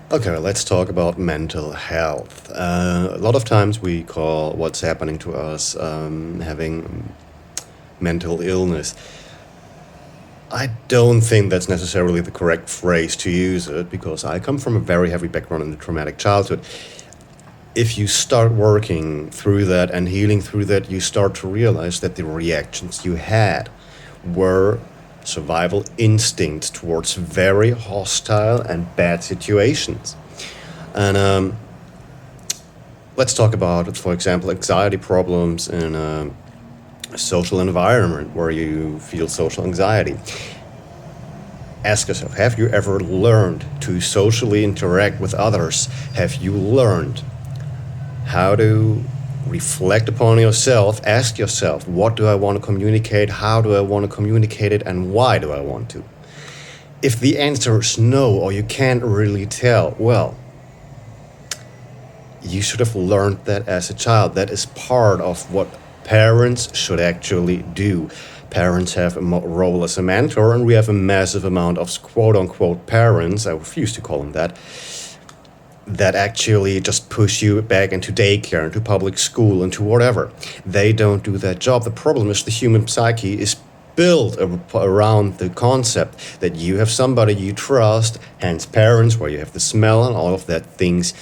Okay, let's talk about mental health. A lot of times we call what's happening to us having mental illness. I don't think that's necessarily the correct phrase to use it because I come from a very heavy background in the traumatic childhood. If you start working through that and healing through that, you start to realize that the reactions you had were survival instincts towards very hostile and bad situations. And let's talk about, for example, anxiety problems in a social environment where you feel social anxiety. Ask yourself, have you ever learned to socially interact with others? Have you learned how to reflect upon yourself? Ask yourself, what do I want to communicate? How do I want to communicate it? And why do I want to? If the answer is no, or you can't really tell, well, you should have learned that as a child. That is part of what parents should actually do. Parents have a role as a mentor, and we have a massive amount of quote unquote parents, I refuse to call them that actually just push you back into daycare, into public school, into whatever. They don't do that job. The problem is the human psyche is built around the concept that you have somebody you trust, hence parents, where you have the smell and all of that things.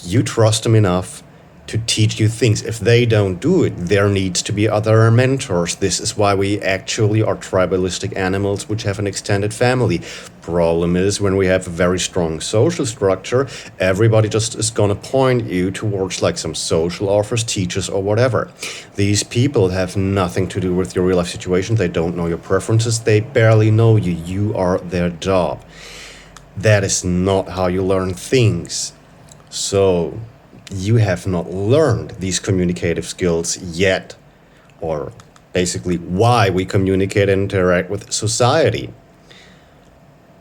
You trust them enough to teach you things. If they don't do it, there needs to be other mentors. This is why we actually are tribalistic animals which have an extended family. Problem is, when we have a very strong social structure, everybody just is gonna point you towards like some social offers, teachers, or whatever. These people have nothing to do with your real life situation. They don't know your preferences. They barely know you. You are their job. That is not how you learn things. So you have not learned these communicative skills yet, or basically why we communicate and interact with society.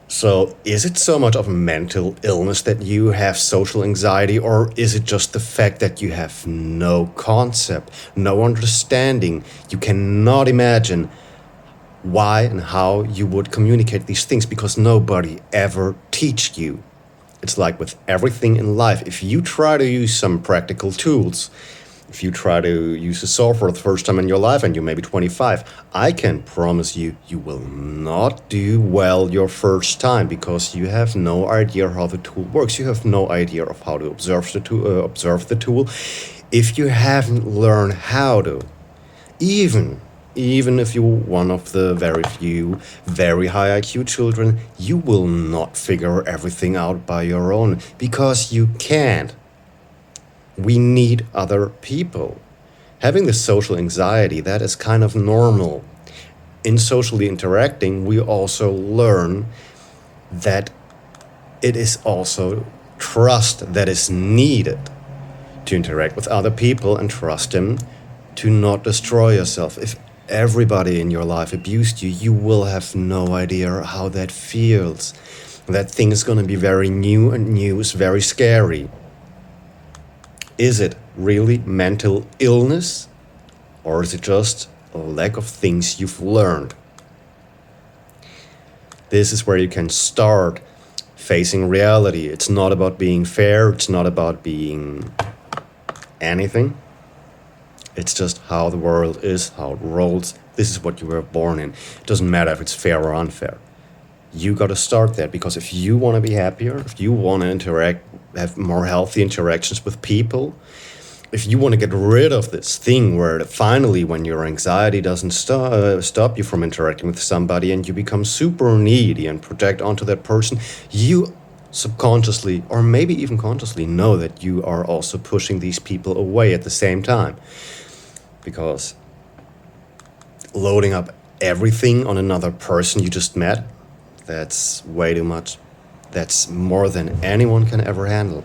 So, is it so much of a mental illness that you have social anxiety, or is it just the fact that you have no concept, no understanding? You cannot imagine why and how you would communicate these things because nobody ever teach you. It's like with everything in life. If you try to use some practical tools, if you try to use a saw for the first time in your life and you may be 25, I can promise you, you will not do well your first time because you have no idea how the tool works. You have no idea of how to observe the tool. If you haven't learned how to, even even if you're one of the very few very high IQ children, you will not figure everything out by your own because you can't. We need other people. Having the social anxiety, that is kind of normal. In socially interacting, we also learn that it is also trust that is needed to interact with other people and trust them to not destroy yourself. If everybody in your life abused you, you will have no idea how that feels. That thing is going to be very new, and new is very scary. Is it really mental illness? Or is it just a lack of things you've learned? This is where you can start facing reality. It's not about being fair, it's not about being anything. It's just how the world is, how it rolls. This is what you were born in. It doesn't matter if it's fair or unfair. You got to start there because if you want to be happier, if you want to interact, have more healthy interactions with people, if you want to get rid of this thing where finally, when your anxiety doesn't stop you from interacting with somebody and you become super needy and project onto that person, you subconsciously or maybe even consciously know that you are also pushing these people away at the same time. Because loading up everything on another person you just met, that's way too much. That's more than anyone can ever handle.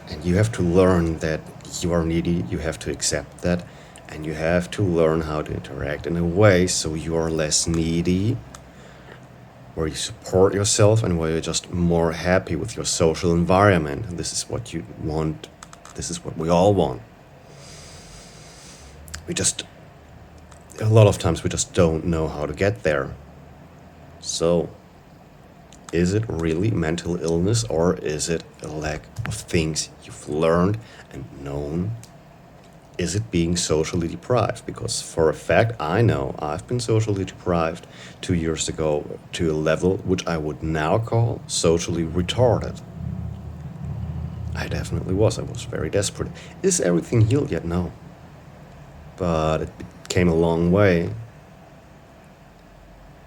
And you have to learn that you are needy, you have to accept that, and you have to learn how to interact in a way so you are less needy, where you support yourself and where you're just more happy with your social environment. And this is what you want. This is what we all want. A lot of times we just don't know how to get there. So Is it really mental illness, or is it a lack of things you've learned and known? Is it being socially deprived? Because for a fact, I know I've been socially deprived 2 years ago to a level which I would now call socially retarded. I definitely was. I was very desperate. Is everything healed yet? No. But it came a long way.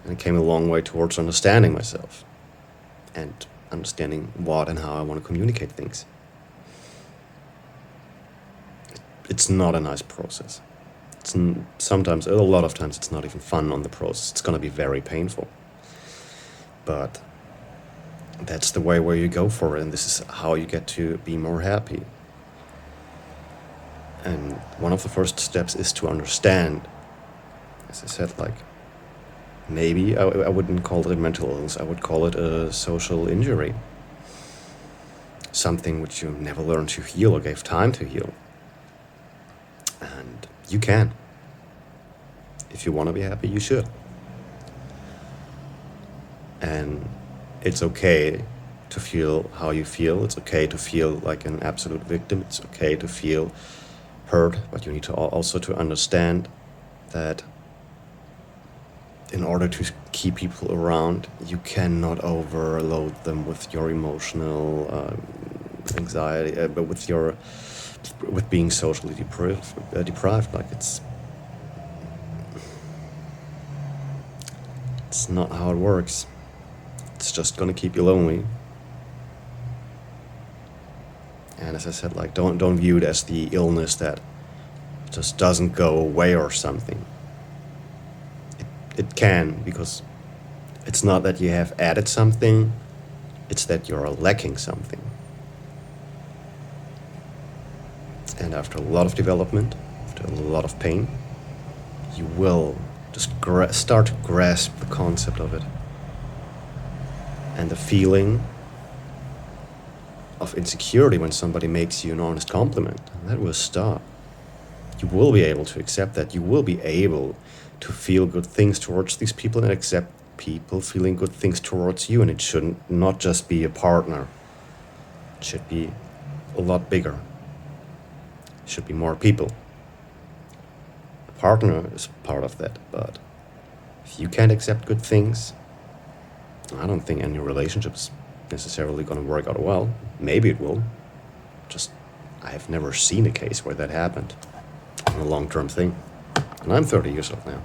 And it came a long way towards understanding myself and understanding what and how I want to communicate things. It's not a nice process. Sometimes, a lot of times, it's not even fun on the process. It's going to be very painful. But that's the way where you go for it, and this is how you get to be more happy. And one of the first steps is to understand, as I said, like, maybe I wouldn't call it a mental illness, I would call it a social injury. Something which you never learned to heal or gave time to heal. And you can. If you want to be happy, you should. And it's okay to feel how you feel. It's okay to feel like an absolute victim. It's okay to feel hurt, but you need to also to understand that in order to keep people around, you cannot overload them with your emotional anxiety, but with being socially deprived. Like it's not how it works. It's just gonna keep you lonely. And as I said, like don't view it as the illness that just doesn't go away or something. It can, because it's not that you have added something, it's that you're lacking something. And after a lot of development, after a lot of pain, you will just start to grasp the concept of it. And the feeling of insecurity when somebody makes you an honest compliment, that will stop. You will be able to accept that. You will be able to feel good things towards these people and accept people feeling good things towards you. And it shouldn't not just be a partner. It should be a lot bigger. It should be more people. A partner is part of that, but if you can't accept good things, I don't think any relationship's necessarily going to work out well. Maybe it will. Just, I have never seen a case where that happened. A long-term thing. And I'm 30 years old now.